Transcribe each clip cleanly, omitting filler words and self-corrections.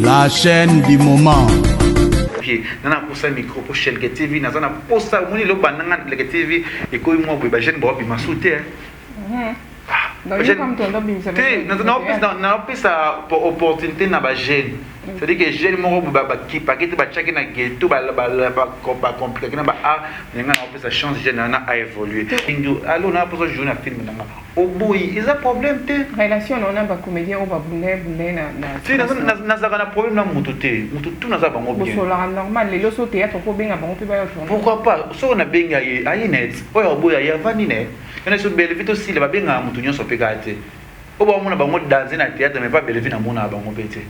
La chaîne du moment. Nana pour ça micro pour Shelke TV nana pour ça moni lo bananga Shelke TV et ko mo ba jeune bo bi masouté donc comme ton lobby ça veut non plus ça opportunité na ba jeune c'est-à-dire que jeune mo ba ki paquet ba chaki na ghetto ba compliqué na ba nga na plus ça chance jeune na a évoluer allo na pour ça journée film nanga au bout il a problème té relation on a ba comédien on va bouler na si na za na problème na mutu tout na za bango bien so la normal les loso théâtre ko benga bango pe ba yo pourquoi pas so na benga yi net oyo boya ya vani net on est sur Belleville aussi le ba benga mutu nyonso pe kate o ba mona bango danser na théâtre mais pas Belleville na mona bango pété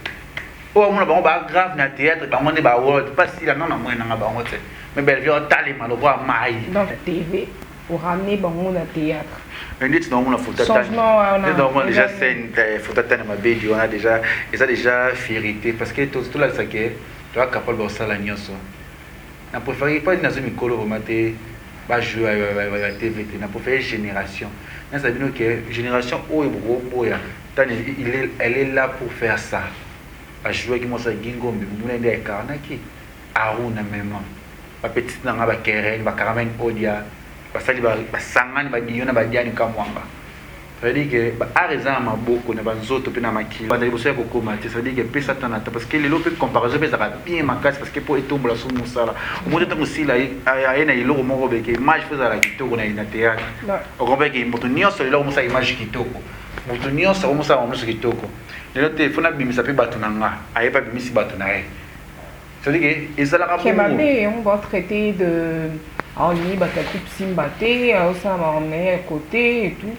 o mona bango ba grave na théâtre bango ne ba world pas si la non na moi na bango té mais Belleville on tali malo ba mai donc TV pour ramener bango na théâtre. Dit non, on a foutu déjà scène foutu ma baby on a déjà vérité parce que tout là ça que tu as capable de ça la nyonso na préféré pas dans une micro maté ba jouer à TV na préféré génération na ça dit que génération o boya elle est là pour faire ça ba jouer qui moi ça gingombe muna ndé karnaki aruna même ba petite na ba keren ba karamen odia basali ba sangani ba diona ba diani kamwanga ça veut dire que ba areza maboko na banzoto pe na makili ba ndali bosoya kokoma te ça veut dire que pesa tanata parce que les lopes comparaison pesa bien makasi parce que pour etombola so musala au moins tant aussi là ayena iloko moko beke image pesa la kitoko na ina théâtre on comprend que moto nyonso lelo musa image kitoko moto nyonso musa musa kitoko lelo te fona bimisa pe bato nanga ayepa bimisi bato na ye ça veut dire que ezala ka on va traiter de on y va ta coupe simbaté ça va emmener à côté et tout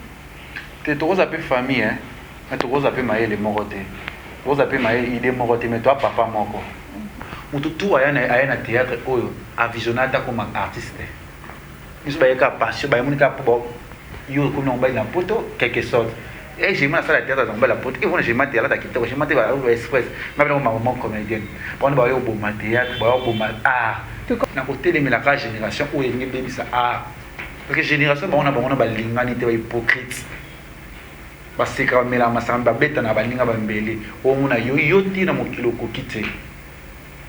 tu te roses famille hein mais tu roses maïe les moroté roses maïe il est moroté mais toi papa moko ou tout aya na théâtre oyo a visionata comme artiste ils ba ka passion ba monika po yo comme on ba na poto quelque sorte et j'ai mal à la théâtre dans la poto et on j'ai mal théâtre qui j'ai mal théâtre express mais non maman comédienne on ba yo bon théâtre ba yo bon art na côté de la génération où il y a baby ça parce que génération on a ba lingani te ba hypocrite ba seka mela masamba beta na ba linga ba mbele o muna yo ti na mokilo ko kite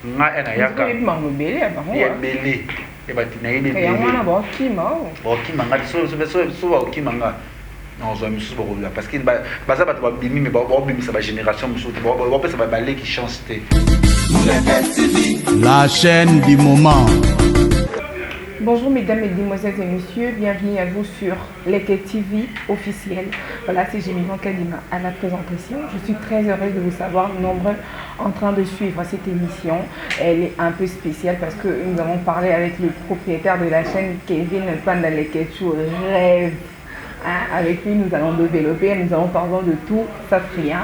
nga ena yaka ko ma mbele ba ho ya mbele e ba tina ine mbele ya mwana ba kima nga so ba kima nga non zo misu ba rola parce que ba za ba bimi mais ba bimi ça ba génération musu ba pesa ba balé qui chance te la chaîne du moment. Bonjour mesdames, mesdemoiselles et messieurs, bienvenue à vous sur Shelke TV officiel. Voilà, c'est Jemiman Kadima à la présentation. Je suis très heureuse de vous savoir nombreux en train de suivre cette émission. Elle est un peu spéciale parce que nous avons parlé avec le propriétaire de la chaîne, Kevin Pandalekechu Rêve. Avec lui, nous allons développer, nous allons parler de tout, ça rien.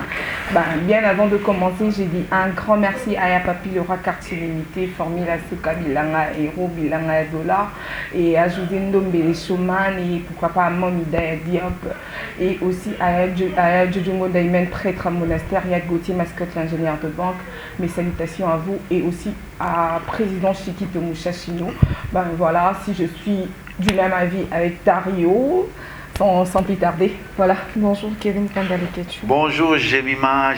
Bien avant de commencer, j'ai dit un grand merci à Yapapi, le roi quartier limité, Formula Souka Bilanga, Héros Bilanga Dollar, et à José Ndombele Showman, et pourquoi pas à Momida Diop, et aussi à Djodjongo Daimen, prêtre à monastère, Yad Gauthier, mascotte ingénieur de banque. Mes salutations à vous, et aussi à président Chikito Mouchachino. Voilà, si je suis du même avis avec Dario, sans plus tarder. Voilà. Bonjour Kevin Pandalekechu. Bonjour Jemima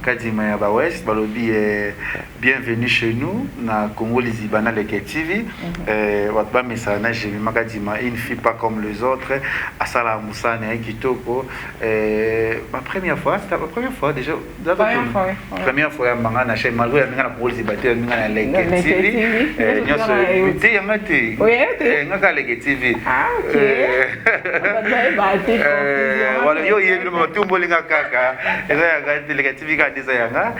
Kadima Yabawes. Balobi bienvenue chez nous na Congo Lizibana Shelke TV. Watba mesana Jemima Kadima, une fille pas comme les autres. Asala Moussane Kitoko. Ma première fois, c'était la première fois déjà. Première fois manga na chez malgré nga na Congo Lizibate nga na Shelke TV. Nyoso te yangate. Oui, nga ka Shelke TV. Ah OK. Voilà, yo yebilo matumbo linga kaka eza ya gati Shelke TV ka disa yanga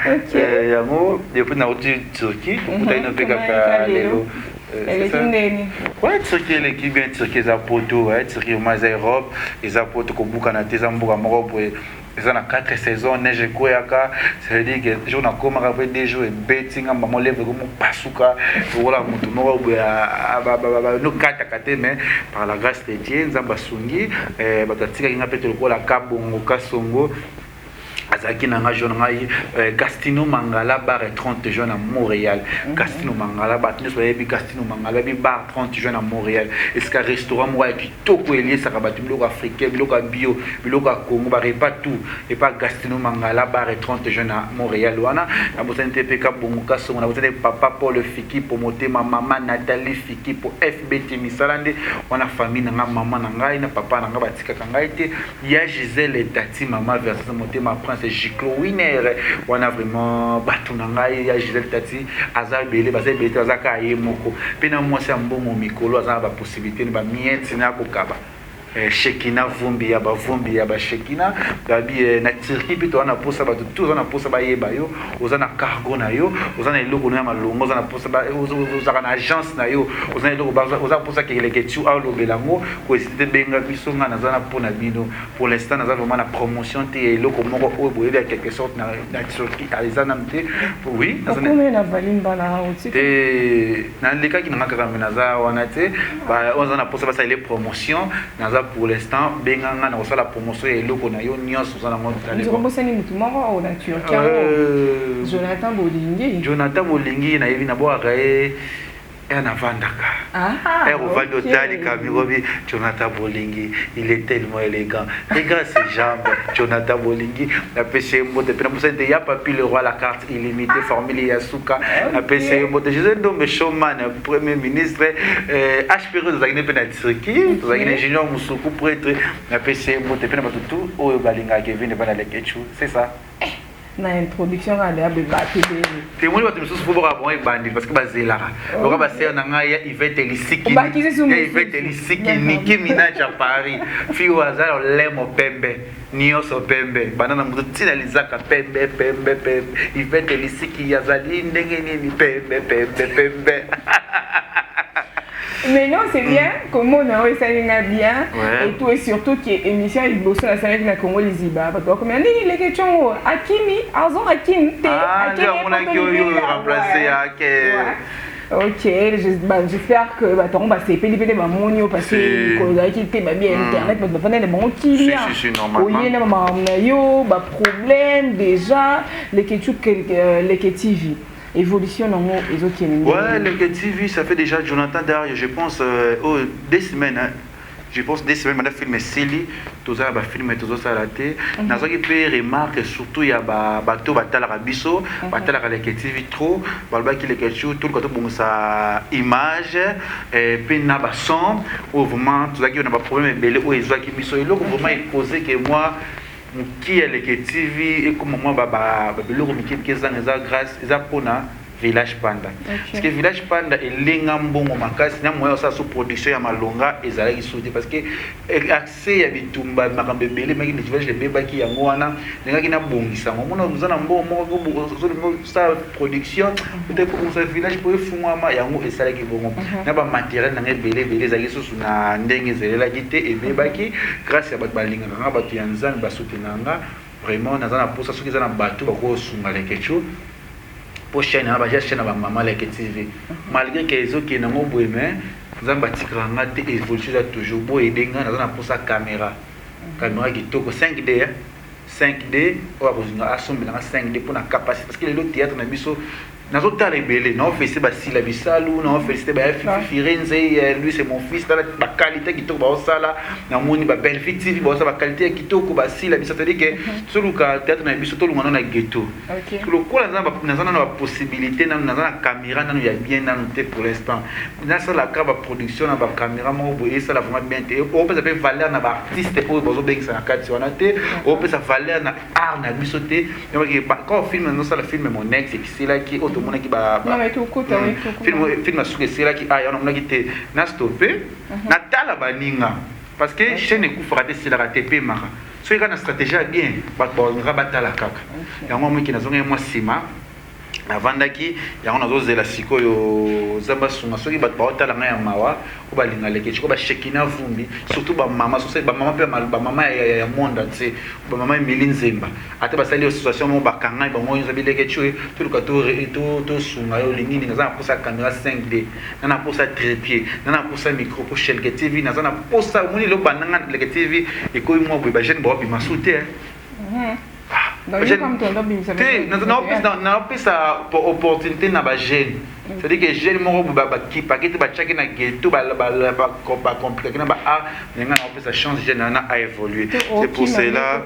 yango depuis na uti Turquie kuta ino peka ka lelo Turquie l'équipe bien Turquie za poto Turquie mais Europe eza poto ko buka na teza mbuka moko boye eza na 4 saisons neige koyaka ça veut dire que jour na koma ka des jours et betting amba mo lève comme pasuka voilà mutu moko boye no kata kate mais par la grâce de Dieu nzamba sungi batatika kinga peto ko la kabongo kasongo Azaki nanga jeune ngai Gastino Mangala bar 30 jeunes à Montréal. Gastino Mangala bar Gastino Mangala bar 30 jeunes à Montréal. Est-ce qu'un restaurant moi qui toko lié ça va biloko africain, biloko bio, biloko Congo, pas tout et pas Gastino Mangala bar 30 jeunes à Montréal. Wana na botane TPK bongoka so na botane papa Paul Fiki pour monter ma maman Nathalie Fiki pour FBT Misalande wana famille na maman na ngai na papa na ngai batika kangai te ya Gisèle et Tati maman versus monter ma prince Giclo winner on a vraiment battu nangai ya Gisèle Tati azar belé basé belé azaka yemoko pena moi c'est un bon mikolo azar ba possibilité ba miette na kokaba Shekina vumbi ya ba Shekina gabi na Turquie plutôt on a posa ba tout on a posa ba yeba yo ozana cargo na yo ozana eloko na malongo ozana posa ba ozana agence na yo ozana eloko ba ozana posa ke les ketu a lo belango ko c'était benga biso ngana zana pona bino pour l'instant na vraiment la promotion te eloko moko o boye de quelque sorte na Turquie alizana mte oui combien na valimba na otiki na leka ki na kamena za wana te ba ozana posa ba ça les promotions na pour l'instant benganga na osala promotion et loko na yo nyonso za na mo tale ko bosani mutu moko o na Turquie Jonathan Bolingi na yevi na bo akaye na vandaka Rovaldo Tali Kamirobi Jonathan Bolingi il est tellement élégant regarde ses jambes Jonathan Bolingi la PC mbote pena posente ya papi le roi la carte illimitée formule Yasuka la PC mbote je suis showman premier ministre HPR de Zagne pena Turquie Zagne junior Musuku pour être la PC mbote pena tout o balinga Kevin bana le Kechu c'est ça na introduction à la bébé te moi ba tumusu faut ba bon bandi parce que bazela loka ba ser na nga ya Yvette Lisiki Yvette Lisiki Nicki Minaj à Paris fi wazalo lemo pembe nioso pembe banana mutu tina lizaka pembe Yvette Lisiki yazali ndenge nini pembe Mais non, c'est bien, comme on a ça bien, et tout, et surtout qui est émission avec Bosso la série de la Congo les Iba. Parce que comme on dit les questions, Akimi, Azon Akim, on a qui remplacé ok, j'espère que on va se payer des mamonio parce que quand on a quitté bien internet, on va faire des bons clients. Oui, il y a un problème déjà, les questions les TV. Évolution dans les autres. Ouais, le TV, ça fait déjà Jonathan derrière, je pense, des semaines. Hein. Je pense des semaines, on a filmé Silly, tout ça, on a filmé tout ça raté. Dans ce qui peut remarquer, surtout, il y a bateau, bateau à biso, bateau à la TV trop, balba qui les questions, tout le côté bon sa image, et puis n'a pas son, ou vraiment, tout ça qui on a pas problème, mais où ils ont qui biso, et là, vraiment, il posait que moi. Qui est le TV et comment moi le remis qui est grâce à Pona Village Panda parce que Village Panda est l'engambongo makasi na moyo sa sous production ya malonga ezalaki sauté parce que accès ya bitumba makambe belé maki ne village de baki yango wana ngaki na bongisa mona muzana mbongo moko sa production peut-être pour ça village pour fungama yango ezalaki bongo na ba matériel na belé ezalaki sous na ndenge zelela kité et bebaki grâce à bat balinga nga batu ya nzambe ba soutenanga vraiment nazana pour ça soki zana batu ba ko sunga le kecho pour chaîne na ba chaîne na ba maman le TV malgré que les autres qui n'ont pas mais nzambe atikaka nga te évolution za toujours bo edenga nazana pour ça caméra qui toko 5D 5D on va vous assommer dans 5D pour la capacité parce que le théâtre na biso nazo tala ebele na office ba sila bisalu na office ba Firenze lui c'est mon fils dans la qualité qui to ba osala na moni ba belle TV ba osala ba qualité qui to ko ba sila bisa c'est-à-dire que solo ka théâtre na biso to lungana na ghetto que le ko na na possibilité na caméra na ya bien na noté pour l'instant na ça la ka ba production na ba caméra mo bo ça la vraiment bien te on peut ça faire valeur na ba artiste o bozo beng ça na kati wana te on peut ça valeur na art na biso te quand film na ça le film mon ex c'est là qui mona ki ba non mais tout côté film suke sela ki aya on a quitté na stopper na tala baninga parce que chaîne ku fraté sela TP mara so ika na stratégie bien ba batala kaka yango mo ki nazonga moi sima navandaki yango nazozela sikoyo zamba sunga soki bato baotala ngai ya mawa ko balinga leke ko bashekina vumbi surtout bamama soki bamama mpe bamama ya monda te bamama emili nzemba ate basali association mo bakanga bango nyonso bileke tue toluka tosunga yo olingi nini naza na posa caméra 5D nana posa trépied nana posa micro po Shelke TV naza na posa omoni lo bananga leke TV ekoyi mwa boye bajeune baobima su te Donc, comme ton lobby, ça veut dire. Non, plus ça opportunité dans les jeunes. C'est-à-dire que les jeunes qui paquet ba chaki na ghetto ba compliqué na ba art, mais on peut ça change jeune à évoluer. C'est pour cela.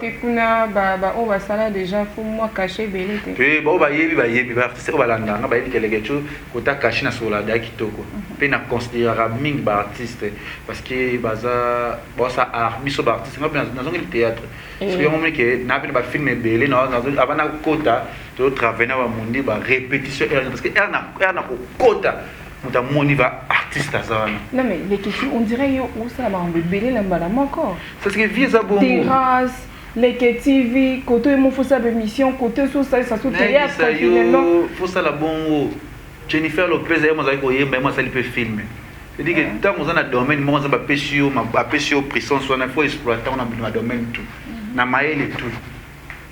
On va ça là déjà faut moi cacher belé. Oui, bon ba yebi ba c'est ba landa ba yebi quelque chose ko ta cacher na sola da kitoko. Pe na considérer ming ba artiste parce que baza bon ça art miso ba artiste na dans un théâtre. Parce que on me que na ba film belé non avant na kota to travailler na ba mundi ba répétition parce que na kota muta moni va artiste azana. Non mais les questions on dirait où ça va belé la madame encore. Parce que vie ça bon. Terrasse les TV côté mon faut ça émission côté sur ça sous théâtre finalement. Faut ça la bon Jennifer Lopez elle m'a dit mais moi ça il peut filmer. C'est-à-dire que tant qu'on a domaine moi ça va pêcher prison soit il faut exploiter on a besoin de domaine tout. Na maël tout.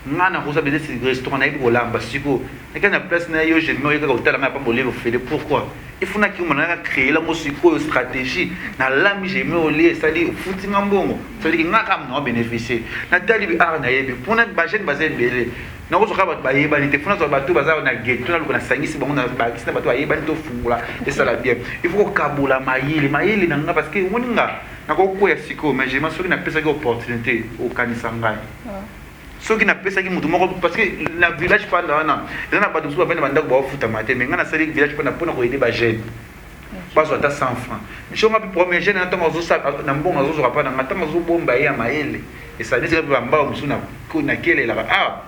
Ngana ko ça peut-être c'est restaurant na ibo lamba siko. Et quand la place na yo je me regarde hôtel mais pas bolé vous faire pourquoi? Il faut na ki on a créer la musico stratégie na lami je me olé ça dit fouti ngambongo. Ça dit ngaka no bénéficier. Na tali bi ar na yebi pour na ba jeune bazé belé. Na ko soka ba yeba ni te funa so ba tout bazar na ghetto na ko na sangisi bango na ba kisi na ba to yeba ni to fungula et ça la bien. Il faut kabula mayili na nga parce que woninga na ko ko ya siko mais je m'assure na pesa opportunité au kanisanga. Ceux qui n'ont pas ça qui parce que le village pas là non il y a pas de sous à peine mandat pour foutre matin mais on a salé village pas pour aider les jeunes pas soit à 100 francs mais si on m'a premier jeune en tant que ça dans bon on aura pas dans matin on bomba ya maele et ça dit que bamba on suna na kele là ah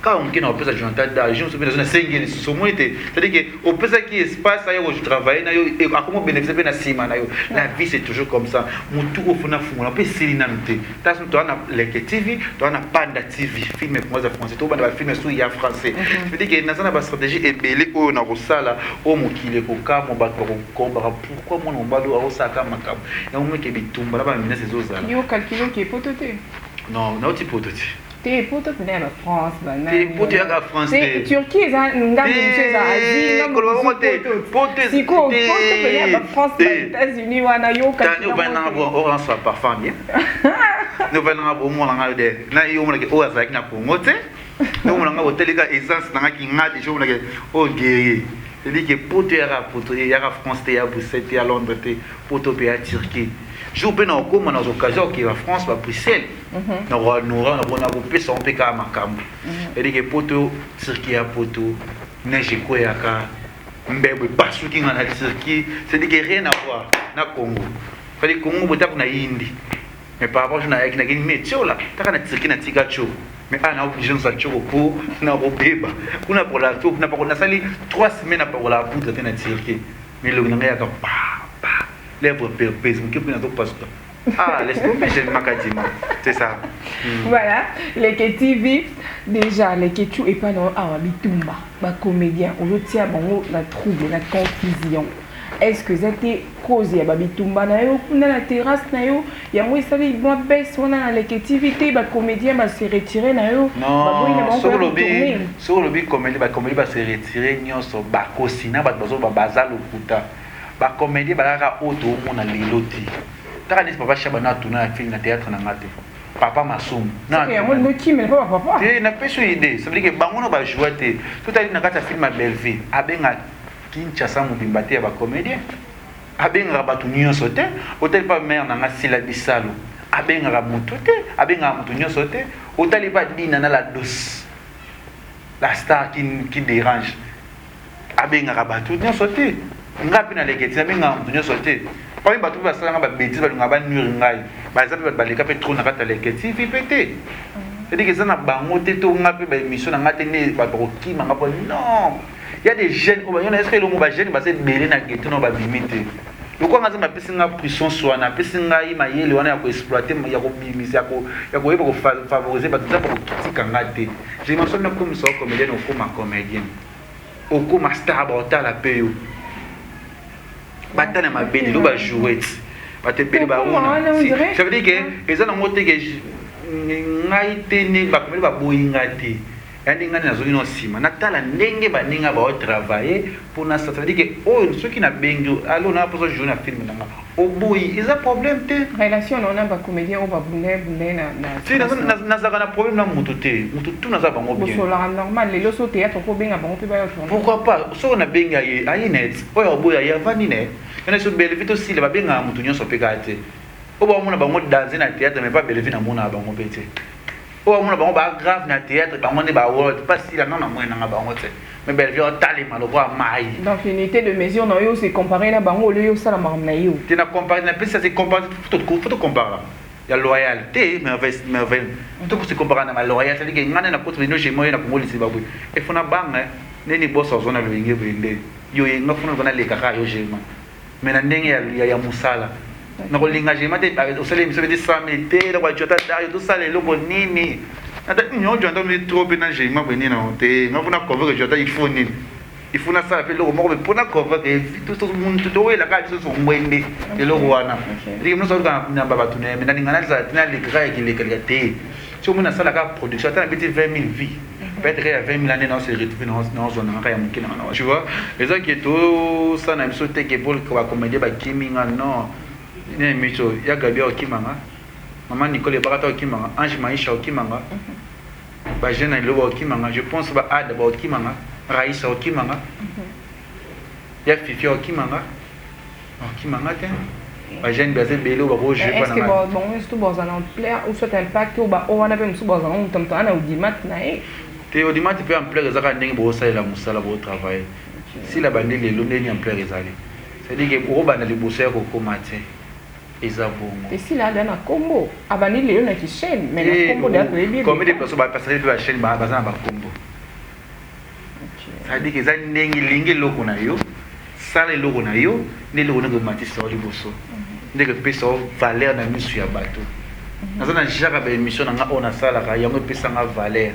quand on qui n'a pas ça j'entends d'argent sur une single sur moi c'est-à-dire que au plus qui espace ailleurs où je travaille na yo et comment bénéficier na sima na yo la vie c'est toujours comme ça mon tout au fond na fou on peut sérénité t'as toi na les TV toi na Panda TV film moi ça français toi na film sur ya français c'est-à-dire que na ça na stratégie et belé o na rosala o mokile ko ka mo ba ko komba pourquoi mon mbalo a osaka makabo ya mo ke bitumba la ba mina ces autres yo calculer qui est pototé non non type pototé. T'es pour te venir à France, t'es pour te venir à France. T'es Turquie, ça, nous avons des Asie, nous avons des si quoi, pour te venir à France, États-Unis, ou à Nayo, nous venons à orange soit parfum bien. Nous venons à au moins là de, na yo mo au azak na pour moté. Nous mo nga hôtel ga essence na ki nga de jour na au guerrier. C'est-à-dire que pour te venir à France, t'es à Bruxelles, t'es à Londres, t'es pour te venir à Turquie. Je vous donne encore mon occasion qui va France va Bruxelles. Nous avons pu s'en péter à Macam. Et que poto Turquie à poto neige quoi à ka mbebe basu qui en a Turquie c'est dire que rien à voir na Congo. Parce que Congo bota na Indi. Mais par rapport na avec na gini météo là, ta na Turquie na tigacho. Mais ana obligé de s'acheter ko na robeba. Kuna pour la tout na pour na sali 3 semaines pour la poudre na Turquie. Mais le ngaya ka lèvres perpèses, mais qui prend ton poste. Ah, laisse-moi j'ai le macadima. C'est ça. Voilà, les TV, déjà, les Ketu et pas dans Bitumba, les comédiens, on retient la trouble, la confusion. Est-ce que c'était causé à Bitumba, on a la terrasse, il y a moi, ça dit, moi, baisse, on a les TV, les comédiens va se retirer, non, sur le but, comédie va se retirer, nous sommes bakosina, bazal au puta. Ba comédie balaka auto mona leloti taka nisi papa shabana tuna film na théâtre na ngate papa masum na moi qui mais pas papa na peso idée ça veut dire que bango no ba jouer te tout ali na kata film belle vie abenga Kinshasa mobimba te ba comédien abenga batu nyonso te hôtel pas mère na ngasila bisalo abenga mutu te abenga mutu nyonso te hôtel pas dina na la douce la star qui dérange abenga batu nyonso te ngapi na leketi amenga mtunyo sote pa batu ba sala ba bêtise ba ngaba nuire ngai ba zapi ba leka pe trop na kata leketi fi pété c'est dire que ça na bango te to ngapi ba émission na ngate ne ba ko kima ngapo non il y a des jeunes au ba est-ce que le mo ba jeune ba se belé na gete no ba bimité loko ngaza ma pesi nga pression so na pesi nga yi mayele wana ya ko exploiter ya ko bimisa ya ko yeba ko favoriser ba tsa ko kitika ngate je mentionne comme ça comédien ou comme comédien ou comme star ba ta payo batana mabeli lo ba jouer bate beli ba ona ça veut dire que eza na mote que ngai tene ba komeli ba boyinga te ndenge nazoki no nsima natala ndenge baninga baotravaille mpona ça veut dire que oyo soki nabengi alo na poso jour na film nanga oboyi eza problème te relation naona bacomédien oyo babunde nazalaka na problème na moto te moto tu naza bango bien bosolaka normal lelo so théâtre ko benga bango mpe bayo pourquoi pas soko nabengi aye net oyo aboyi aye avandi ne yana so belevi tosila babengaka moto nyonso mpe kaka te oyo bamona bango danse na théâtre mais pas belevi namonaka bango mpe te oyo bamona bango bagrave na théâtre bango nde baword pasila nga na moyenanga bango te mais belevi otalema lokola mai donc unité de mesure na yo c'est comparé na bango olio osala makambo na yo te na comparé na pesa c'est comparé faut comparer ya loyauté merveille tout se comparer na loyauté c'est que ngane na koto no chez moi na kongolisi babwe e fona banga neni boss ozona lwenge bende yo yenga fona bana le kaka yo jema mais na ndenge ya musala na kolinga jema te osale miso de 100 te na kwa jota ta yo to sale loko nini ata nyo jonta mi trop na jema bweni na te ngafuna cover jota il faut na ça fait le mort mais pour na cover tout le monde tout la ka biso so mwende le lo wana ndi mno so ka na baba tune mais na ngana za tina le gra ki le qualité si on a ça la production ata biti 20000 vies peut-être à 20 000 années dans ce retrouver dans zone en rien tu vois les gens qui tout ça na biso te ke pour ko comédie ba kiminga non ne micho ya Gabi okimanga maman Nicole Barata okimanga Ange Maïcha okimanga ba jeune lo okimanga je pense ba Ada ba okimanga Raïssa okimanga ya Fifi okimanga okimanga te ba jeune basé belo ba roje pas na est-ce que bon est-ce que bon en plaire ou soit impact ou ba on a pas musu bon on tomto ana audimat na e te audimat peut en plaire ezaka ndenge bo ça la musala bo travail si la bande le ndenge en plaire ezali c'est dire que o bana le bosse ko komate ezabongo et si là dans un combo abani le na ki chaîne mais le combo da bien comme des personnes ba passer de la chaîne ba bazana ba combo ça dit que ça ndenge lingi loko na yo sala loko na yo ne loko na matisa oli boso ndenge pesa valeur na misu ya bato nazana jaka ba émission na nga ona sala ka yango pesa nga valeur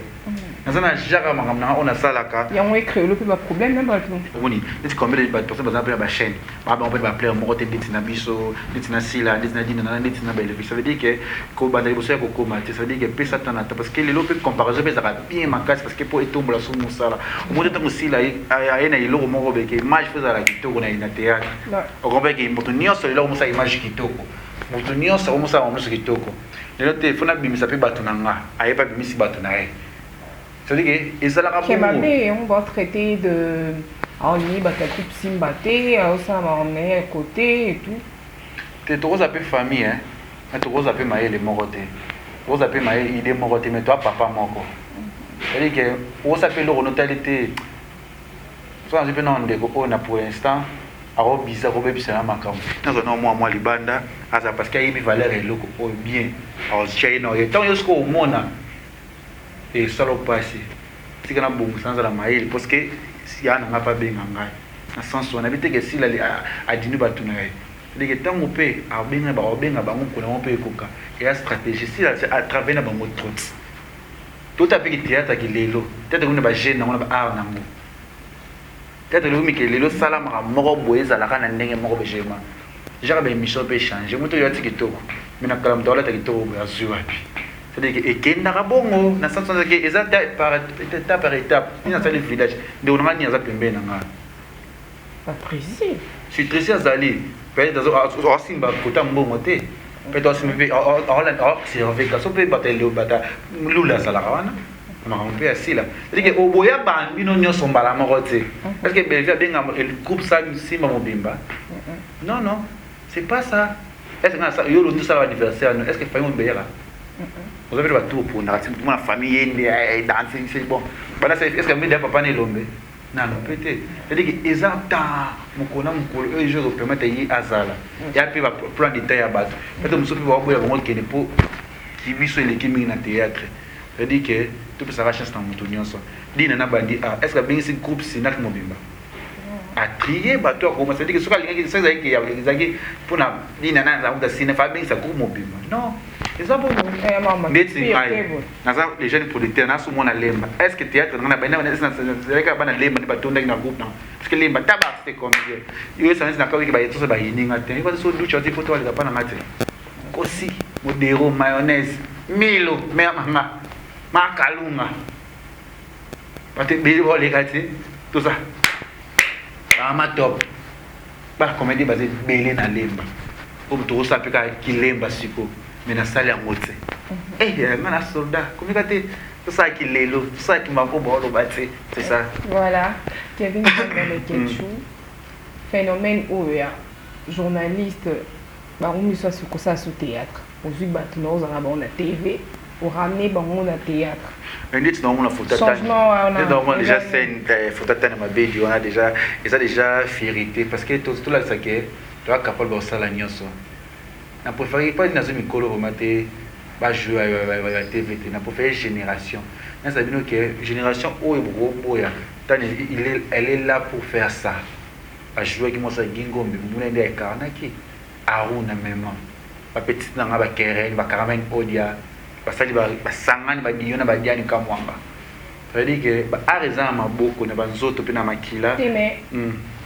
nazana jaka mangam na ona sala ka yango créer le plus problème même bato oni c'est comme les bato personnes bazana ba chaîne ba on peut ba plaire mo côté dit na biso dit na sila dit na dina na dit na belle ça veut dire que ko ba boso ya ko komate ça veut dire que pesa tanata parce que les lope comparaison pesa bien makasi parce que pour etombola so musala au moins tant sila aena iloko moko beke image faisait la kitoko na ina théâtre on comprend que moto nyonso iloko musa image kitoko moto nyonso musa musa kitoko lelo te fona bimisa pe bato nanga ayepa bimisi bato na ye ça veut dire que ezala ka bon on va traiter de on y bata coupe simbaté ça va emmener à côté et tout te to rosa pe famille hein mais to rosa pe maye le morote rosa pe maye idée morote mais toi papa moko ça veut dire que rosa pe lo notalité soit je peux non de ko na pour l'instant aro bisa ko bebisa na makambo nazo no moi libanda asa parce qu'il y a une valeur et loko o bien alors chez no et tant yosko mona et salo passé si kana bongo sans la maïl parce que si ya na pas bien ngai na sens on habite que si la a dinu batuna ngai de que tant opé a benga bango ko na on peut koka et la stratégie si à travers na bango tout a petit théâtre qui lelo peut-être on ba jeune on ba art nango peut-être le mike lelo sala moko boeza la kana ndenge moko bejema déjà ba émission peut changer moto yo tikitoko mina kala mdola tikitoko ya zuwa pi c'est-à-dire que ekenda bongo na sens que ezata par étape ni na sala village de on ngani za pembe na nga pas précis si précis azali peut-être dans simba kota mbongo te peut-être simba on serve ka so pe batelo bata lula sala wana makambo ya sila c'est-à-dire que oboya bambi no nyonso mbala moko te est-ce que belvia benga le groupe ça simba mobimba non c'est pas ça est-ce que ça yo lo tout ça anniversaire est-ce que famille mbeyela vous avez tout pour la famille et danser c'est bon voilà c'est est-ce que me papa ne lombe non peut-être c'est-à-dire que ezata mukona mukolo eux je permettre yi azala ya pe ba plan de taille ya bato peut-être muso pe ba boya bango kene po kibiso ele kimi na théâtre c'est-à-dire que tout ça va chance dans muto nyonso dina na bandi est-ce que bien ce groupe sinak mobimba a trier bato ko c'est-à-dire que soka lingi ça zaki ya zaki pour na dina na za uda sine fa bien ça groupe mobimba non eza bon naza les jeunes producteurs na sumo na lemba est-ce que théâtre na bana na est-ce bana lemba ni batonda na groupe na parce que lemba tabac c'est comme yo ça na kawiki ba yeto ba yininga te ba so ducha ti photo wala pana ngate kosi modero mayonnaise milo mama makalunga parce que bébé les gâtés tout ça ama top ba comédie basé belé na lemba pour tout ça peut qui lemba siko mais na salle en moté mana soldat comme gâté tout ça qui lelo tout ça qui m'a bon le bâti c'est ça voilà Kevin Ketchou phénomène où journaliste barumi soit sur ça sur théâtre aujourd'hui battement on a TV pour ramener bango na théâtre. Mais dit non on a photo changement on a déjà scène photo tane mabedi on a déjà et ça déjà vérité parce que tout là ça que tu as capable de ça la nyonso. Na préféré pas dans une mikolo remonter ba jouer à TV na préféré génération. Na ça dit que génération o boya elle est là pour faire ça. A jouer qui moi ça gingombe muna ndé karnaki aruna même. Ba petite na ba keren ba karamen odia basali basangani badiona badiani kamwanga ça veut dire que areza maboko na banzoto pe na makila mais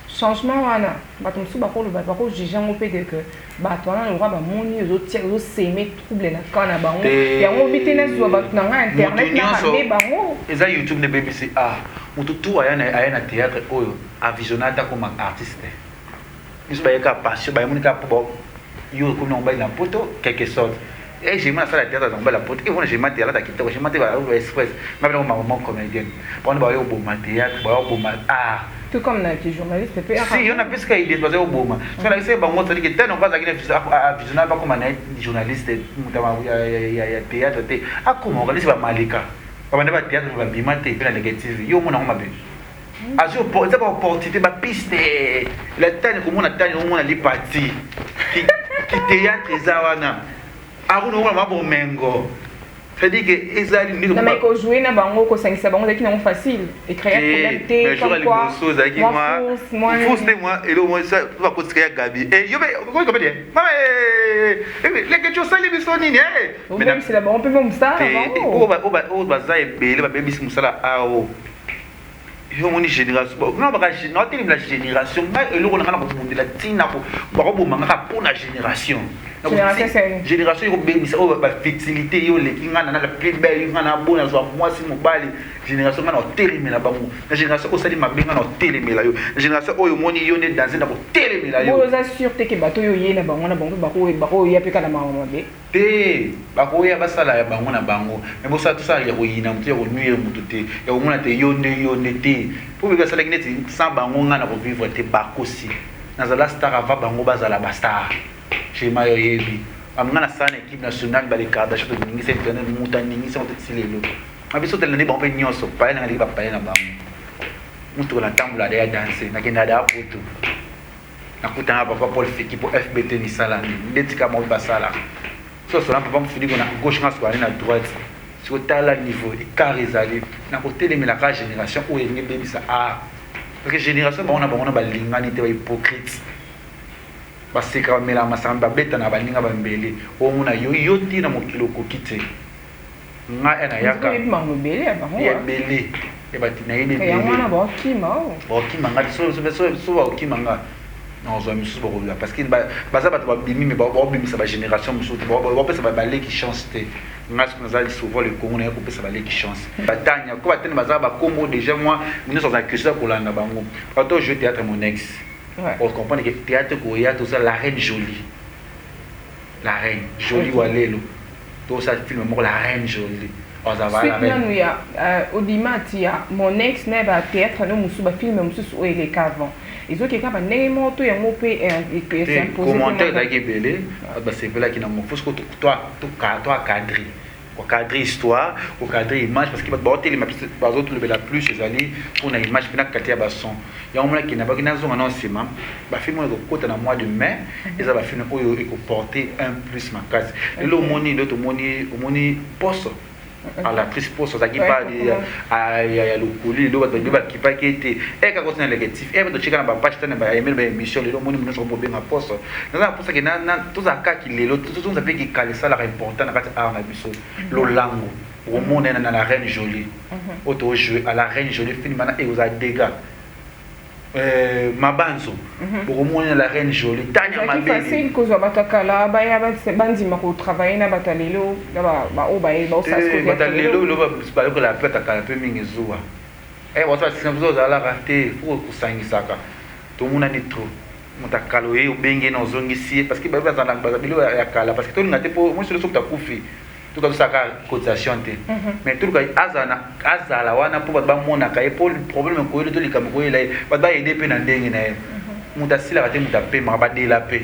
changement wana bato musu bakolo bako juger ngo peut que bato wana ngwa ba moni zo tia zo semer trouble na kana bango yango bitena zo bato na internet na be bango eza YouTube ne BBC mutu tu ayana théâtre oyo a visionata comme artiste ils ba ka passion ba moni ka po yo comme on ba na poto quelque sorte. Et j'ai mal à faire la théâtre dans la porte. Et voilà, j'ai mal à la théâtre. J'ai mal à la express. Mais ma maman comédienne. On va au bon théâtre, au bon art. Tout comme les journalistes, c'est pas. Si, on a plus qu'à y déposer au bon. Parce que c'est bon, on dit que tel on va à visionner pas comme un journaliste. Il y a théâtre. Ah comment on va dire Malika. On va dire théâtre, on va bimater, puis la négative. Yo mon nom m'a bien. Azo pour ça opportunité ba piste. La tane comme on a tane on a li parti. Qui théâtre zawana. Aruno wana mabo mengo. C'est-à-dire que ezali ni na mais ko jouer na bango ko sangisa bango qui non facile et créer problème comme quoi moi et le moi ça va ko créer Gabi et yo ko ko dire mama les que tu sali bisoni mais même c'est là on peut même ça o ba za ebele ba bebisi musala ao yo moni génération non ba la génération et le on a ko la tina ko ba ko bomanga ka pona génération génération yo bebisa o ba fertilité yo le kingana na la plus belle ngana bona zo moi si mobali génération ngana telemela bango na génération ko sali mabenga na telemela yo génération oyo moni yo ne danser na ko telemela yo vous assure que bato yo yé na bango ba ko ya peka na mama be te ba ko ya basala ya bango na bango mais bo sa tout ça ya ko yina mutu ya ko nuire mutu te ya ko mona te yonde te pour que ça la kineti sans bango ngana ko vivre te bakosi na zala star ava bango bazala bastar chez Mayo Yebi. Amana sana équipe nationale balikada chato ningi se tene muta ningi se silelo. Abiso tele ne ba pe nyoso pa na liba pa na bango. Mutu na tambula ya danser na kenda da photo. Na kutana papa Paul Fiki pour FBT ni sala ni ndetika mo basala. So so na papa mfudi na gauche na swali na droite. Sur tala niveau et carizali na ko tele la génération où est baby ça parce que génération ba on a ba lingani te ba hypocrite. Basika mela masamba beta na baninga bambele o muna yo tina mokilo kokite nga ena yaka ya bele e batina ine bele ya mwana ba kima nga so ba kima nga non zo misu ba rola parce que baza ba bimi me ba bimi sa ba génération musu ba pesa ba balé qui chance te nga ce qu'on a souvent le Congo na ko pesa balé qui chance batanya ko batene baza ba Congo déjà moi nous sommes accusés pour la na bango quand je théâtre mon ex. Ouais. On comprend que théâtre Koya, tout ça, la reine jolie. La reine jolie, Walelo. Tout ça, film, la reine jolie. Suite, il y a au dimanche, il y a mon ex n'est pas théâtre, nous sommes film, nous sommes les cavants. Ils ont quelqu'un qui a néanmoins tout un mot et commentaire qui est belé, c'est là qui n'a pas faut que toi cadrer. Au cadre histoire, au cadre image, parce qu'il va botter les autres le plus chez Ali pour une image qui n'a qu'à tirer son. Il y a un moment qui n'a pas qu'une zone en enseignement, bah film on côté dans mois de mai, et ça va film où il faut porter un plus ma case. Et le moni poste. À la triste poste, ça qui parle à le colis, le qui pas qui était, et quand on est négatif, et quand tu checkes dans la page, tu as aimé l'émission, le moni nous sommes bien à poste. Dans la poste qui n'a tout ça qui les l'autre, tout ça fait qui cale ça la important dans la mission. Le langue, au monde est dans la reine jolie, auto jouer à la reine jolie, film maintenant et vous a dégâts. Mabanzo pour moins la reine jolie Tania Mabé c'est facile que soit batakala ba ya ba se bandi mako travailler na batalelo ba o ba e ba o sa batalelo lo ba que la peta kala pe mingi zuwa Eh, on va se vous allez rater, faut que ça y saka. Tout le monde a dit trop. Muta kaloye ubenge na uzongi si parce que baba zana bazabilo ya kala parce que tout ngate po moi solo sokta kufi tout ka saka cotisation te mais tout ka azala wana po ba mona ka epo problème ko ile to likamo ko ile ba aider pe na ndenge na muta sila ka te muta pe ma ba de la pe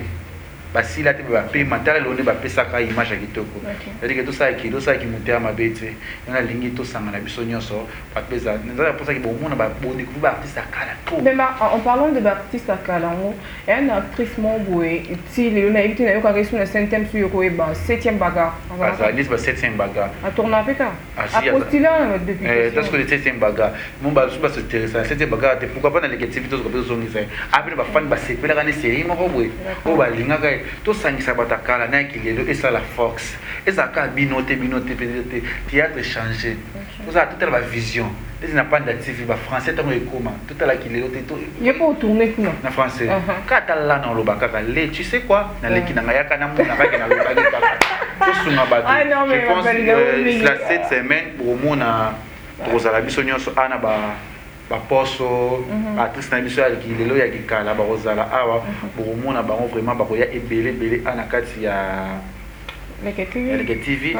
basila te ba pe matala lone ba pesa ka image ya kitoko c'est-à-dire que tout ça qui muta ma bete na lingi to sanga na biso nyoso ba pesa nza pour ça que bon mona ba bo découvrir ba artiste akala trop. Mais en parlant de artiste akala et une actrice Momboué si le na évité na yo ka sur le 5e sur ko ba 7e bagarre ça dit ba 7e bagarre a tourné avec ça a postulé depuis parce que le 7e bagarre mon ba suba se intéressant 7e bagarre pourquoi pas dans les activités ko bezo ngisa après ba fan ba sepela kana série mo ko boy ko ba linga ka to sangisa batakala na kilelo et ça la force et ça ka binoté théâtre changé vous avez toute la vision les n'a pas d'activité ba français tant comment toute la kilelo to il pas tourner quoi na français kata la na lobaka ka le tu sais quoi na leki na ngaya kana mona ka na lobaka ka to sunga ba je pense la 7 semaines pour mona rozala biso nyonso ana ba baposo actrice na biso ya kilelo ya kikala bakozala awa bokomona bango vraiment bakoya ebele ana kati ya Leke TV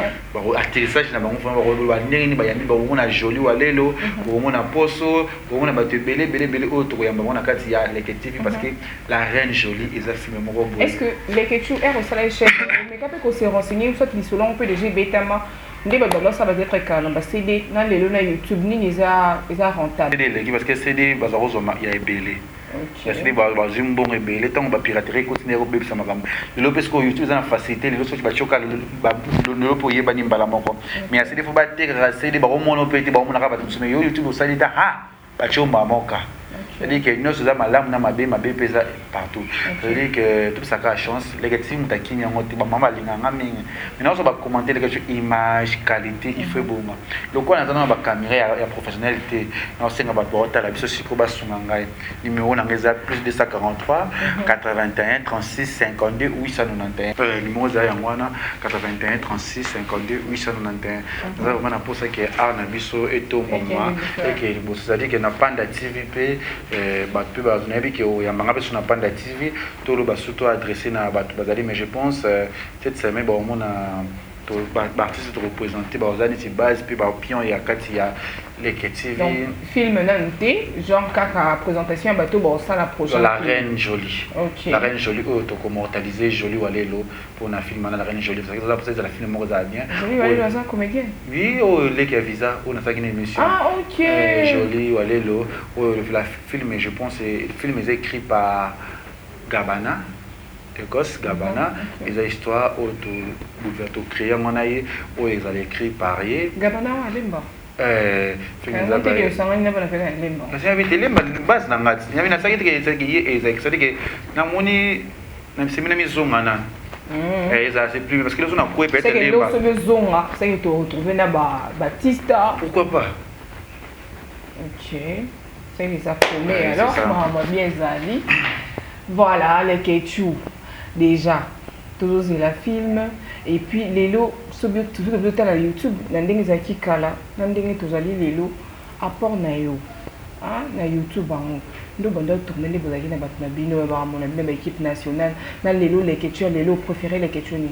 atterrissage na bango vraiment bakoloba ndenge nini bayambi bakomona joli wa lelo bokomona poso bokomona bato ebele oyo tokoyamba bango na kati ya Leke TV parce que la reine jolie eza filme moko boye. Est-ce que Leke TV est resala chef mais quand on s'est renseigné soit lisolo on peut déjà betama ndé ba ça va être calme ba CD na lelo na YouTube nini eza rentable CD parce que CD bazarozo ya ebele la CD bazim bon ebele tant ba piraterie continuer ko bebisa makambo lelo parce que YouTube eza na facilité lelo so ba choka lelo po yeba nimbala moko mais la CD faut ba terra CD ba romona pe te ba romona ka ba tuseme yo YouTube osalita ha ba chomba moka. C'est-à-dire que nous sommes malades, nous sommes pesa partout. C'est-à-dire que tout ça a chance. Les gens qui ont été maman mais nous sommes commenter les images, qualité, il faut bon. Le quoi nous avons caméra et professionnalité. Nous sommes la biso sikoba sungangai. Numéro n'angeza plus 243 81 36 52 891. Numéro za yangwana 81 36 52 891. Nous avons vraiment pour ça que arna biso et tout moment et que c'est-à-dire que n'a pas d'activité bato bazonayebi ke oyambanga mpe so na Panda TV tolo basuto adressé na bato bazali mais je pense cette semaine baomona baartiste toreprésente baoza neti base mpe bapion ya kati ya Leke TV. Donc film nante genre kaka présentation ya bato baosala projet la reine jolie. Okay. La reine jolie oyo tokomortaliser jolie walelo mpona film wana la reine jolie parce que ezala film moko ezala bien jolie walelo aza comédienne oui oyo Leke ya visa oyo nasalaki na émission ok jolie walelo oyo la film je pense film est écrit par Gabana Écosse Gabana ils ont histoire où tu créer mon aïe où ils ont écrit par Gabana alemba film ils appellent parce que les base n'angat il y avait une série que na moni na semina mizongana c'est plus parce que les gens ont quoi peut-être les bas c'est que tu retrouves na Batista pourquoi pas ok c'est les affolés alors moi bien zali voilà les Kechu déjà toujours c'est la film et puis les lots toujours sur la YouTube n'andenge zaki kala n'andenge tozali les lots apport na yo na YouTube bango ndo bando tourner les bozaki na bato na bino ba mon même équipe nationale na les lots les Kechu les lots préférés les Kechu ni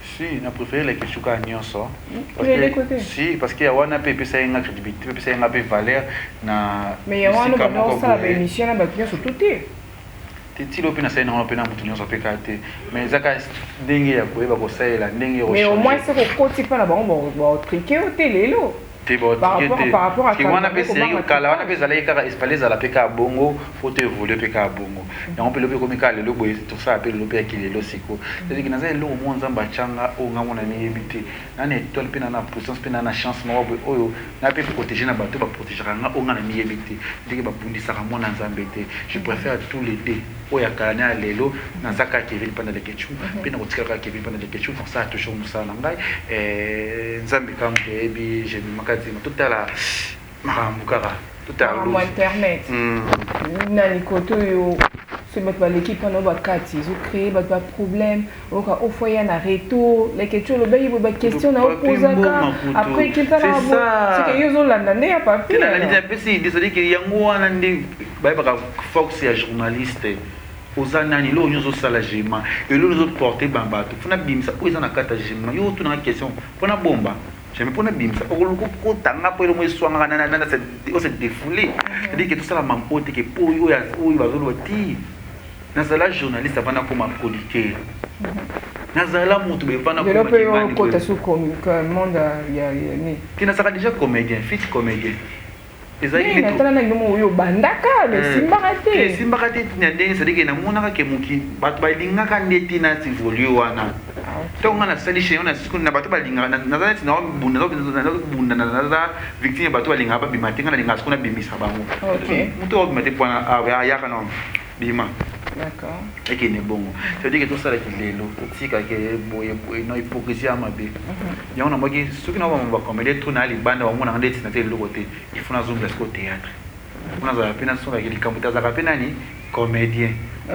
si na préféré les Kechu ka nyonso si parce que ya wana pe pesa nga crédibilité pesa nga pe valeur na mais ya wana bando ça ba émission na bato nyonso tout ti lopi na saina on peut na mutu nyonso pe kate mais zaka ndenge ya koyeba ko saela ndenge mais au moins c'est ko koti pa na bango ba triquer au télé par rapport à qui wana pe série kala wana pe zala kaka espalé zala pe ka bongo faut te évoluer pe ka bongo et on peut le comme ka lelo boy tout ça appelle le pe ki lelo siko c'est que na za lo mo nzamba changa o nga mona ni ebité na ne tol pe na puissance pe na chance mo boy oyo na pe protéger na bato ba protéger nga o nga na ni ebité ndike ba bundisa ka mona nzambe te je préfère tous les deux oya kana lelo na zaka Kevin Panda Leke Chu pe na kotika ka Kevin Panda Leke Chu pour ça toujours musala ngai nzambe kam ebi je maka tout à la maramukara tout à l'heure internet na likoto yo c'est l'équipe on a quatre ils ont créé des problèmes au foyer na reto les questions le bail des questions na poser après qui ça c'est que ils ont la nane ya papier la nane peu si désolé que yango wana ndi ba fox ya journaliste ozanani lo nyozo sala jema et lo nyozo porter bambato funa bimisa ko ezana kata jema yo tuna na question pona bomba j'aime pas bimisa ko tanga po mo swanga na se défouler c'est-à-dire que tout ça la mampote que po yo ya o bazolo ti nazala journaliste avant comme producteur nazala mutu be vana comme mais côté sous comme monde ya ni qui nazala déjà comédien fit comédien ezali na tala na ngomo yo bandaka mais simbakate nyande c'est-à-dire que na monaka ke muki bato balingaka ndeti na évoluer wana donc on a sali chez on a ce qu'on a bato balingaka nazala tina bunda nazala victime bato balingaka ba bimatenga na linga ce qu'on a bimisa bango mutu o bimate point ya kana bima. D'accord. Et qui n'est bon. C'est-à-dire que tout ça, c'est le que non hypocrisie à ma vie. Il y a un homme qui, ceux qui n'ont pas comédie, tout n'a les bandes, on a un des de l'autre côté. Il faut un zoom de ce théâtre. On a la peine à son avec les camputeurs à la peine comédien.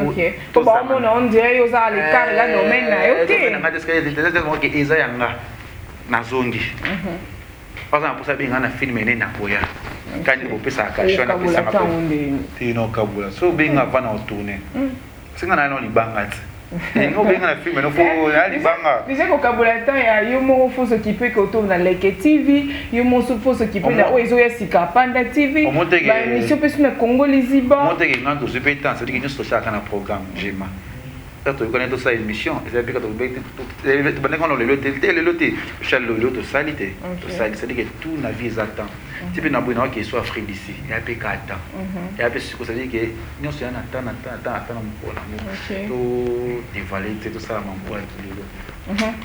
Ok. Tout bon, on dirait aux a les cartes là, domaine là. Ok. On a des cas qui est Isayanga, Nazongi. Par exemple, pour ça, bien, on a filmé les Napoya. Quand il faut ça cacher na pesa ngapa tino kabula so benga pana tourner singa na no libanga ngo benga na film no fo ya libanga déjà ko kabula temps ya yo mo faut s'occuper ko tourne na Leke TV yo mo faut s'occuper na ozo ya sika panda TV ba émission pe sur na Congo liziba mo te ngando se pe temps c'est dire que nous social kana programme jema quand tu connais toute ça émission c'est bien quand tu ben quand on le loté chal le loto salité c'est dire que tout na vie attend type na bino qui soit free d'ici il y a peu qu'attend il y a peu ce que ça dit que nous c'est un attend pour la tout dévaler tout ça mon pour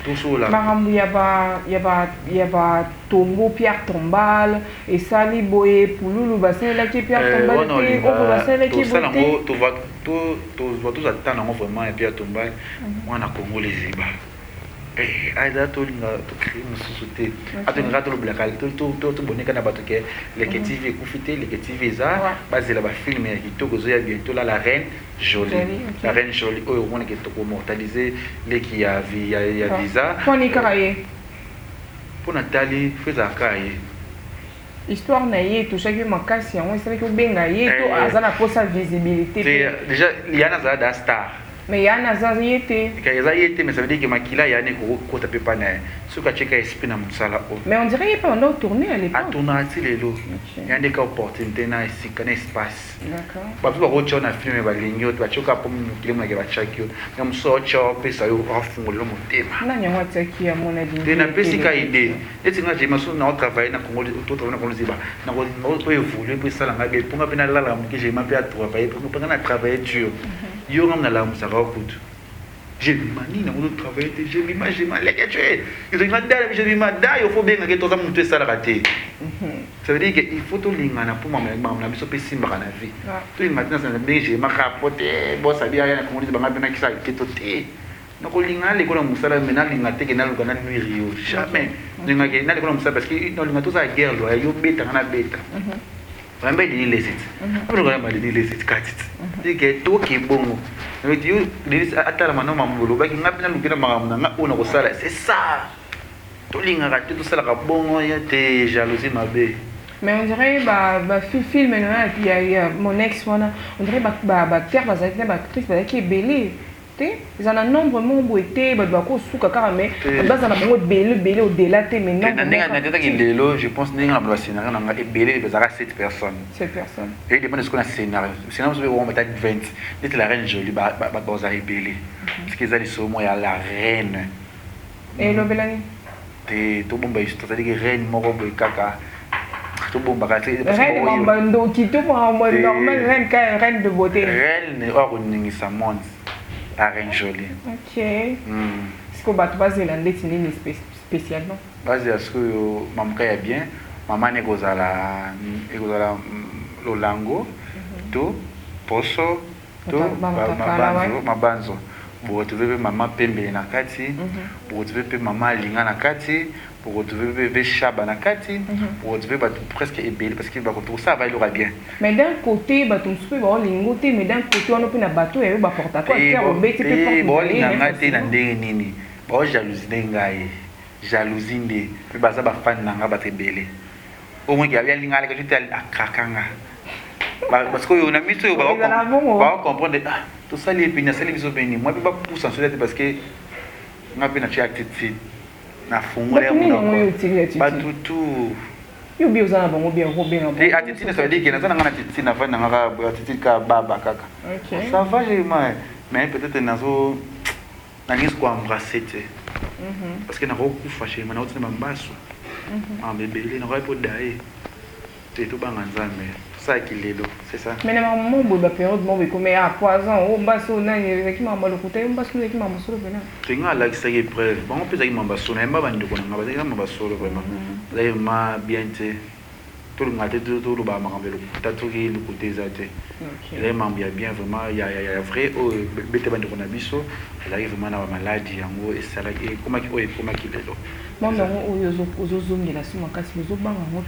tout ça là marambu y a tombo Pierre Tombal et sali boye pululu bassin la qui Pierre Tombal et on va bassin la qui ça là tu vas tous attendre vraiment et Pierre Tombal moi na Congo les ziba et aida to linga to créer une société atenga to blakal to boneka na bato ke les TV kufite les TV za basé là ba film qui to gozo ya bientôt là la reine jolie la reine jolie oh on est to mortaliser les qui a visa pour ni karaye pour Nathalie faisait karaye histoire na ye to chaque makasi on c'est que benga ye to azana pour sa visibilité déjà il y a na za star mais il y a un azayete. Mais ça veut dire que Makila, il y a un écho qui pas né. Ce que tu as expliqué dans Moussala. Mais on dirait qu'il n'y a pas tourné à l'époque. À tourner, il y a des opportunités ici, un espace. D'accord. Parce que tu as filmé les lignes, tu as choqué pour me dire que tu as choqué. Tu as sorti, tu as fait un fond de thème. Non, il y a qui a mon avis. Tu as une petite idée. Et tu as dit que tu travaillé dans le Congo, tu as travaillé dans le Congo. Tu as évolué pour ça. Pour moi, j'ai travaillé. Pour moi, travaillé dur. Yo ngam na la musaka okutu j'ai mani na ngo travailler j'ai l'image j'ai mal les tu ils ont mandé j'ai mandé il faut bien que tout ça monter ça la raté ça veut dire que il faut tout lingana pour moi na biso pe simba na vie tout le matin ça bien j'ai ma capoter boss abi ya na komoni banga bena kisa kitote na ko lingana le ko na musala mena lingate ke na lugana nuire yo jamais lingake na le ko na musala parce que no lingato ça guerre lo yo beta na beta vraiment il est illicite on regarde mal il est illicite katit dit que tout qui est bon mais tu dis atala mano mambulo ba ki ngapina lukira magamna nga ona ko sala c'est ça to linga ka tout ça la bon ya te jalousie mabe mais on dirait film il y a mon ex on dirait terre actrice qui est belle ils en ont nombre mon été bako suka karame bazana bango belé au-delà te maintenant je pense que dans le scénario on a belé bazara 7 personnes et dépend de ce qu'on a scénario on va mettre 20 c'est la reine jolie bazara belé parce que ça les somo ya la reine et le belani te to bomba histoire c'est que reine moko boy kaka to bomba ka reine mambando qui to normal reine de beauté reine or ningisa monde la reine jolie. Ok. Est-ce que tu vas zélander spécialement? Basé à ce que maman est bien, maman est gozala lolango, tout poso, tout mabanzo. pour retrouver maman Pembe na kati, pour retrouver maman Linga na kati, pour retrouver Chaba na kati, pour retrouver presque ébélé parce que tout ça va il aura bien. Mais d'un côté bateau super bon lingoté mais d'un côté on a pas na bateau et ba porta quoi faire obété peut bon linga te na ndenge nini. Bon jalousie ngai. Jalousie ndé puis baza ba fan nanga ba tebélé. Au moins il y a bien linga que tu à kakanga. Parce que on a mis ça va comprendre tout ça les pina ça les biso béni moi pas pour s'en soucier parce que on a bien attitude na fungole ba tout yo bi ozana bango bien robin na bon attitude ça veut dire que na na attitude na fa na attitude ka baba kaka ça va mais peut-être nazo na ngis ko embrasser parce que na roku fâché mais na otine mambaso en bébé il n'aurait pas d'ailleurs c'est tout bang ensemble ça qui lelo c'est ça mais na maman bo ba période mo be comme à poison o baso na qui maman le côté baso qui maman solo bena tenga la qui c'est preuve bon peut dire maman baso na mba bandi ko na ba dire maman solo vraiment d'ailleurs ma bien te tout le monde tout le ba maman le tatoué le côté zate vraiment bien vraiment il y a vrai o bete bandi ko na biso il arrive vraiment na maladie yango et ça là comment qui lelo non ozozongela si makasi ozobanga ngo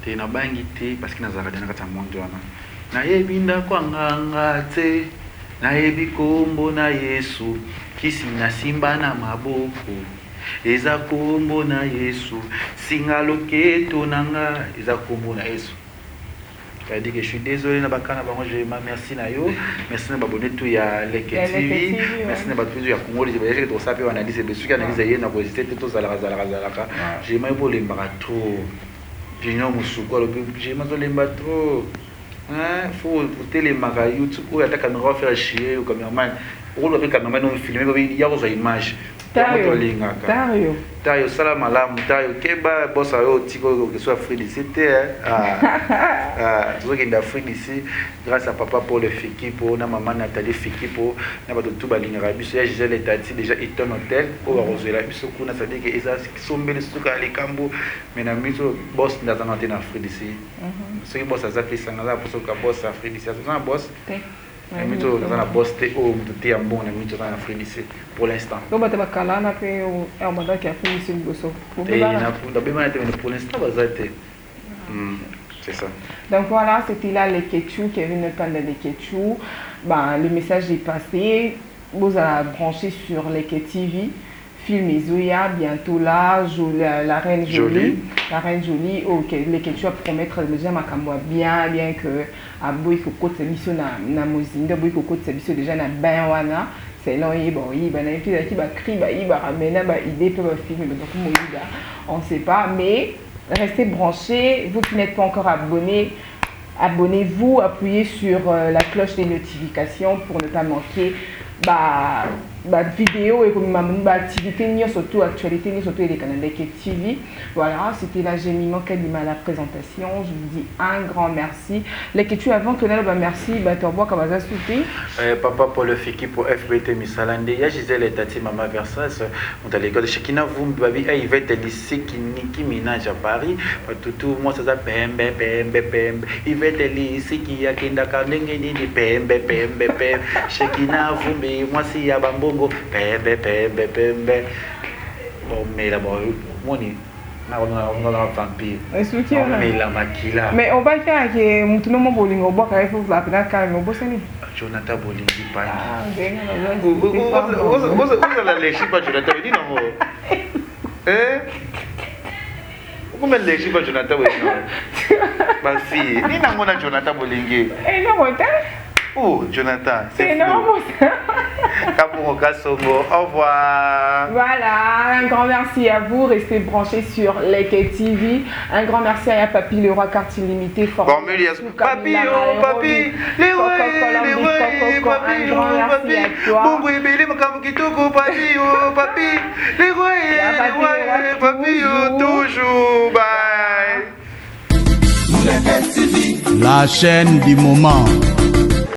te na bangi te parce que nazalaka te na kati ya monde wana nayebi ndako anganga te nayebi kombo na Yesu kisi na simba na maboko eza kombo na Yesu singa loketo nanga eza kombo na Yesu. Je dis que je suis désolé na bakana bango je merci na yo merci na babonné tout ya Leke TV merci na batu ya Congo les voyages que ça peut analyser mais ceux qui analysent yena ko c'était tout ça la j'ai même pour les trop Junior Musuko le j'ai même les trop hein faut télé maga YouTube ou ya ta caméra faire chier ou cameraman ou le cameraman on filmer il y a aux images Tayo salam alamu tayo keba bossa yo tiko que soit Afrique d'ici tout qui d'Afrique d'ici grâce à papa pour le fiki pour na maman Nathalie fiki pour na ba tout balinga biso ya Gisèle etati déjà est un hôtel au Rosela biso kuna ça dit que eza sombele suka les kambo mais na miso boss na zanante na Afrique d'ici ce qui boss ça fait ça na pour ce que boss Afrique d'ici ça boss mito na boss te o te ambon na mito na Afrique d'ici pour l'instant donc ba te bakala na pe o mandat qui a fini sur bosso et na pour l'instant bazate c'est ça. Donc voilà, c'était là les Ketchou, Kevin Lepanda les Ketchou. Ben, le message est passé. Vous allez brancher sur les TV. Film Izoya, bientôt là, la Reine Jolie. La Reine Jolie, ok, les Ketchou promettre déjà ma camoa bien que à Boy Koko Tsebiso na Mozinda, Boy Koko Tsebiso déjà na Benwana. C'est là, bon, il y a des gens qui crient, il va ramener des idées pour le film, on ne sait pas, mais. Restez branchés, vous qui n'êtes pas encore abonnés, abonnez-vous, appuyez sur la cloche des notifications pour ne pas manquer vidéo et comme activité surtout actualité surtout les canaux Leke TV. Voilà, c'était là j'ai mis manqué de la présentation. Je vous dis un grand merci. Leke tu avant que là merci tu vois comment ça se papa pour le fiki pour FBT Misalande ya Gisèle et Tati Mama Versas on à l'école Chekina vous babi il va être lycée qui Nicki Minaj à Paris tout moi ça pembe il va être lycée qui a kinda kandenge ni pembe Chekina vous moi si ya bambo pembe bon mais là bon moni na on a vampire mais la makila mais on va faire que tout le monde bolingo boka il faut la pena quand on bosse ni Jonathan Bolingi pas vous la léchi pas Jonathan dit non comment léchi pas Jonathan ma fille ni na mona Jonathan Bolingi non oh, Jonathan, c'est énorme. Au revoir. Voilà, un grand merci à vous. Restez branchés sur Leke TV. Un grand merci à Papi, le roi carte illimitée. Bon, papi, oh, papi, les rois, papi, oh, papi, bon, papi, oh, papi, les rois, papi, oh, toujours, bye. La chaîne du moment.